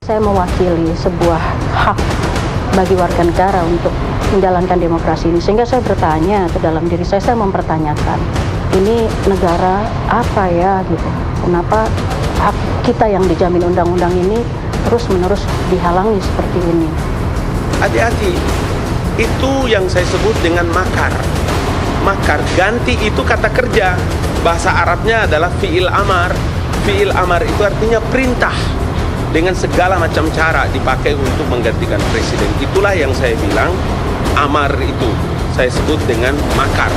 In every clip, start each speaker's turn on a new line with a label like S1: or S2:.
S1: Saya mewakili sebuah hak bagi warga negara untuk menjalankan demokrasi ini. Sehingga saya bertanya ke dalam diri saya mempertanyakan, ini negara apa ya gitu? Kenapa hak kita yang dijamin undang-undang ini terus-menerus dihalangi seperti ini?
S2: Hati-hati, itu yang saya sebut dengan makar. Makar, ganti itu kata kerja. Bahasa Arabnya adalah fi'il amar. Fi'il amar itu artinya perintah. Dengan segala macam cara dipakai untuk menggantikan presiden. Itulah yang saya bilang, amar itu saya sebut dengan makar.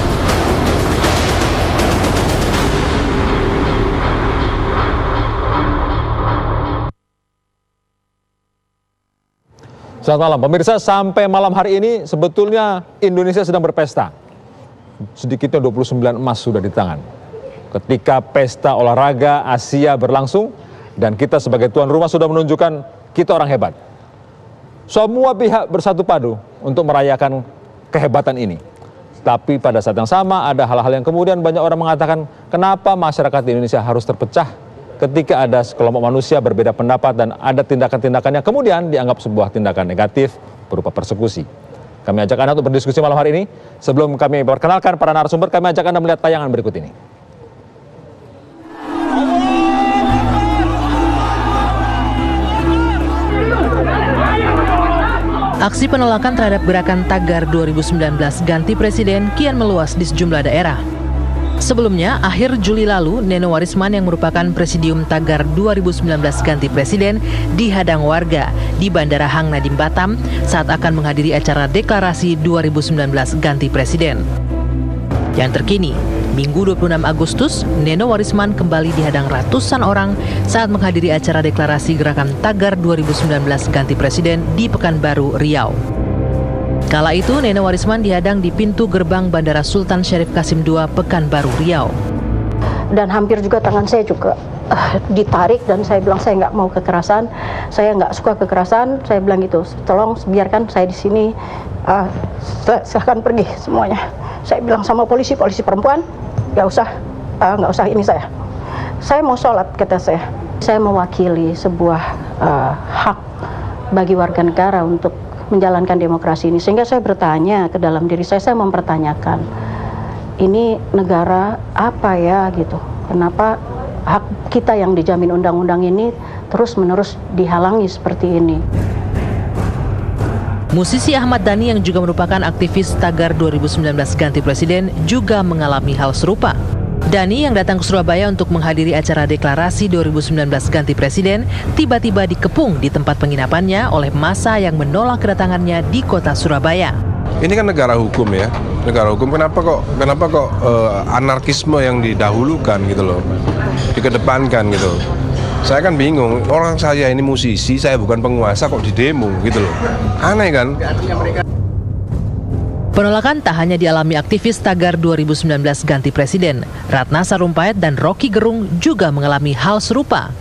S3: Selamat malam, pemirsa. Sampai malam hari ini sebetulnya Indonesia sedang berpesta. Sedikitnya 29 emas sudah di tangan. Ketika pesta olahraga Asia berlangsung, dan kita sebagai tuan rumah sudah menunjukkan kita orang hebat. Semua pihak bersatu padu untuk merayakan kehebatan ini. Tapi pada saat yang sama ada hal-hal yang kemudian banyak orang mengatakan, kenapa masyarakat di Indonesia harus terpecah ketika ada sekelompok manusia berbeda pendapat dan ada tindakan-tindakan yang kemudian dianggap sebuah tindakan negatif berupa persekusi. Kami ajak Anda untuk berdiskusi malam hari ini. Sebelum kami perkenalkan para narasumber, kami ajak Anda melihat tayangan berikut ini.
S4: Aksi penolakan terhadap gerakan Tagar 2019 ganti presiden kian meluas di sejumlah daerah. Sebelumnya, akhir Juli lalu, Neno Warisman yang merupakan presidium Tagar 2019 ganti presiden dihadang warga di Bandara Hang Nadiem Batam saat akan menghadiri acara deklarasi 2019 ganti presiden. Yang terkini, Minggu 26 Agustus, Neno Warisman kembali dihadang ratusan orang saat menghadiri acara deklarasi gerakan Tagar 2019 ganti presiden di Pekanbaru, Riau. Kala itu, Neno Warisman dihadang di pintu gerbang Bandara Sultan Syarif Qasim II, Pekanbaru, Riau.
S1: Dan hampir juga tangan saya juga ditarik dan saya bilang saya nggak mau kekerasan, saya nggak suka kekerasan, saya bilang gitu, tolong biarkan saya di sini, silahkan pergi semuanya. Saya bilang sama polisi perempuan, nggak usah ini saya mau sholat, kata saya. Saya mewakili sebuah hak bagi warga negara untuk menjalankan demokrasi ini. Sehingga saya bertanya ke dalam diri saya mempertanyakan, ini negara apa ya gitu? Kenapa hak kita yang dijamin undang-undang ini terus-menerus dihalangi seperti ini?
S4: Musisi Ahmad Dhani yang juga merupakan aktivis Tagar 2019 ganti presiden juga mengalami hal serupa. Dhani yang datang ke Surabaya untuk menghadiri acara deklarasi 2019 ganti presiden tiba-tiba dikepung di tempat penginapannya oleh massa yang menolak kedatangannya di kota Surabaya.
S5: Ini kan negara hukum ya, negara hukum. Kenapa kok anarkisme yang didahulukan gitu loh, dikedepankan gitu. Saya kan bingung, orang saya ini musisi, saya bukan penguasa kok didemo gitu loh. Aneh kan?
S4: Penolakan tak hanya dialami aktivis Tagar 2019 ganti presiden. Ratna Sarumpait dan Rocky Gerung juga mengalami hal serupa.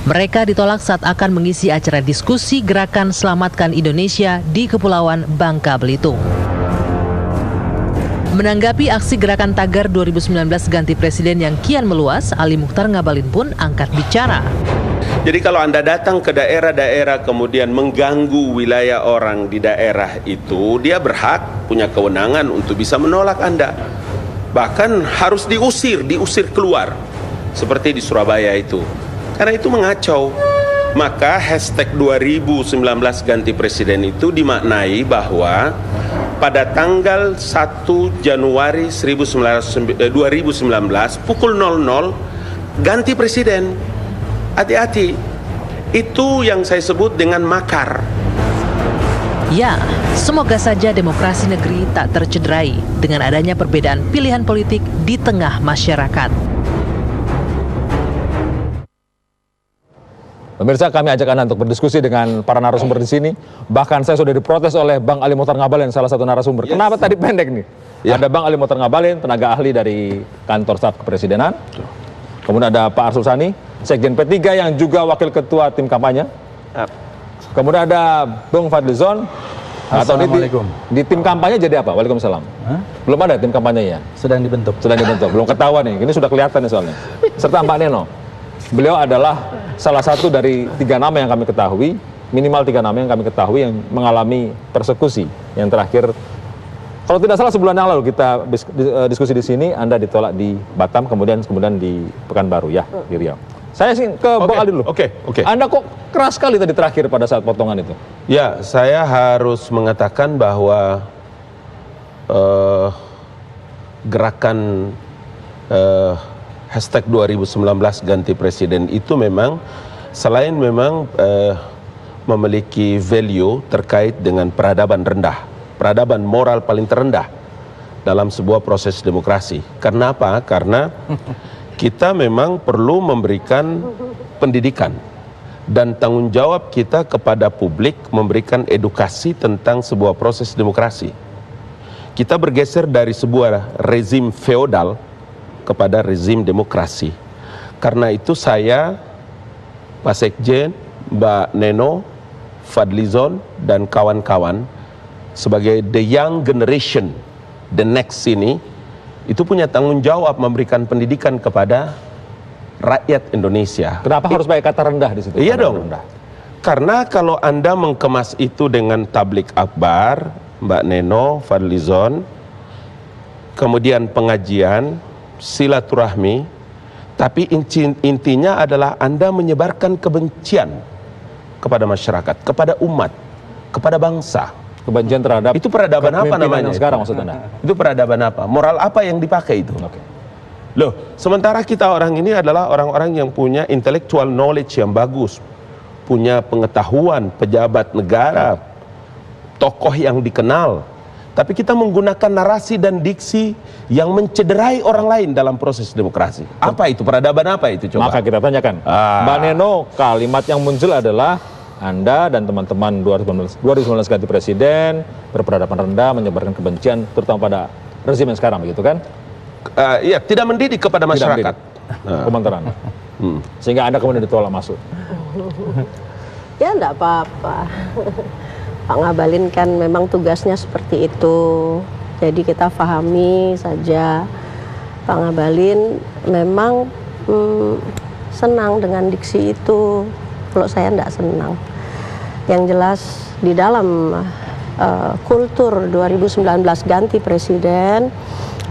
S4: Mereka ditolak saat akan mengisi acara diskusi gerakan Selamatkan Indonesia di Kepulauan Bangka Belitung. Menanggapi aksi gerakan Tagar 2019 ganti presiden yang kian meluas, Ali Mukhtar Ngabalin pun angkat bicara.
S2: Jadi kalau Anda datang ke daerah-daerah kemudian mengganggu wilayah orang di daerah itu, dia berhak, punya kewenangan untuk bisa menolak Anda. Bahkan harus diusir keluar. Seperti di Surabaya itu. Karena itu mengacau. Maka hashtag 2019 ganti presiden itu dimaknai bahwa pada tanggal 1 Januari 2019 pukul 00 ganti presiden. Hati-hati, itu yang saya sebut dengan makar.
S4: Ya, semoga saja demokrasi negeri tak tercederai dengan adanya perbedaan pilihan politik di tengah masyarakat.
S3: Pemirsa, kami ajak Anda untuk berdiskusi dengan para narasumber di sini. Bahkan saya sudah diprotes oleh Bang Ali Mukhtar Ngabalin, salah satu narasumber. Yes. Kenapa tadi pendek nih? Ya. Ada Bang Ali Mukhtar Ngabalin, tenaga ahli dari kantor staf kepresidenan. Kemudian ada Pak Arsul Sani, Sekjen P3 yang juga wakil ketua tim kampanye. Kemudian ada Bung Fadlizon. Atau di tim kampanye jadi apa? Waalaikumsalam. Belum ada tim kampanye ya?
S6: Sedang dibentuk.
S3: Belum ketahuan nih. Ini sudah kelihatan nih soalnya. Serta Mbak Neno. Beliau adalah salah satu dari 3 nama yang kami ketahui minimal 3 nama yang kami ketahui yang mengalami persekusi. Yang terakhir, kalau tidak salah sebulan yang lalu kita diskusi di sini, Anda ditolak di Batam, kemudian di Pekanbaru ya, di Riau. Saya sih ke Bang Aldi dulu.
S2: Oke.
S3: Anda kok keras sekali tadi terakhir pada saat potongan itu?
S2: Ya, saya harus mengatakan bahwa gerakan hashtag 2019 ganti presiden itu memang selain memang memiliki value terkait dengan peradaban rendah, peradaban moral paling terendah dalam sebuah proses demokrasi. Kenapa? Karena kita memang perlu memberikan pendidikan dan tanggung jawab kita kepada publik memberikan edukasi tentang sebuah proses demokrasi. Kita bergeser dari sebuah rezim feodal kepada rezim demokrasi. Karena itu saya, Pak Sekjen, Mbak Neno, Fadlizon, dan kawan-kawan sebagai the young generation, the next ini, itu punya tanggung jawab memberikan pendidikan kepada rakyat Indonesia.
S3: Kenapa harus pakai kata rendah di situ?
S2: Iya dong.
S3: Rendah.
S2: Karena kalau Anda mengemas itu dengan tablik akbar, Mbak Neno, Fadlizon, kemudian pengajian, silaturahmi, tapi intinya adalah Anda menyebarkan kebencian kepada masyarakat, kepada umat, kepada bangsa.
S3: Kebencian terhadap
S2: Itu peradaban apa namanya?
S3: Sekarang maksud Anda?
S2: Itu peradaban apa? Moral apa yang dipakai itu?
S3: Oke.
S2: Loh, sementara kita orang ini adalah orang-orang yang punya intellectual knowledge yang bagus, punya pengetahuan, pejabat negara, tokoh yang dikenal, tapi kita menggunakan narasi dan diksi yang mencederai orang lain dalam proses demokrasi. Apa itu? Peradaban apa itu? Coba.
S3: Maka kita tanyakan, Mbak Neno, kalimat yang muncul adalah Anda dan teman-teman 2019 ganti presiden berperadaban rendah, menyebarkan kebencian, terutama pada rezim yang sekarang, begitu kan?
S2: Iya, tidak mendidik kepada masyarakat.
S3: Komentar Anda. Sehingga Anda kemudian ditolak masuk.
S1: Ya enggak apa-apa. Pak Ngabalin kan memang tugasnya seperti itu. Jadi kita pahami saja. Pak Ngabalin memang senang dengan diksi itu. Kalau saya enggak senang. Yang jelas di dalam kultur 2019 ganti presiden,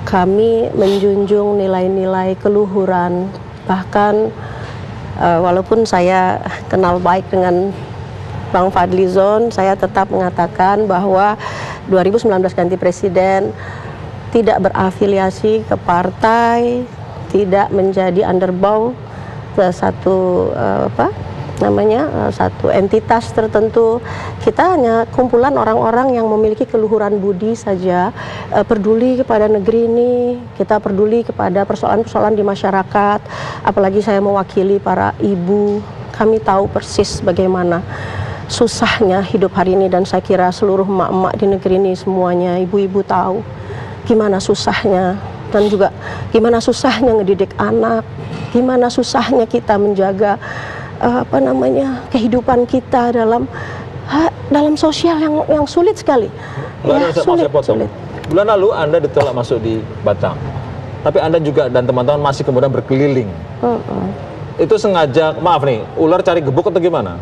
S1: kami menjunjung nilai-nilai keluhuran. Bahkan walaupun saya kenal baik dengan Bang Fadlizon, saya tetap mengatakan bahwa 2019 ganti presiden tidak berafiliasi ke partai, tidak menjadi underbow ke satu satu entitas tertentu. Kita hanya kumpulan orang-orang yang memiliki keluhuran budi saja, peduli kepada negeri ini, kita peduli kepada persoalan-persoalan di masyarakat. Apalagi saya mewakili para ibu, kami tahu persis bagaimana susahnya hidup hari ini, dan saya kira seluruh emak-emak di negeri ini semuanya, ibu-ibu tahu gimana susahnya, dan juga gimana susahnya ngedidik anak, gimana susahnya kita menjaga kehidupan kita dalam sosial yang sulit sekali. Sulit.
S3: Bulan lalu Anda ditolak masuk di Batam, tapi Anda juga dan teman-teman masih kemudian berkeliling. Itu sengaja, maaf nih, ular cari gebuk atau gimana?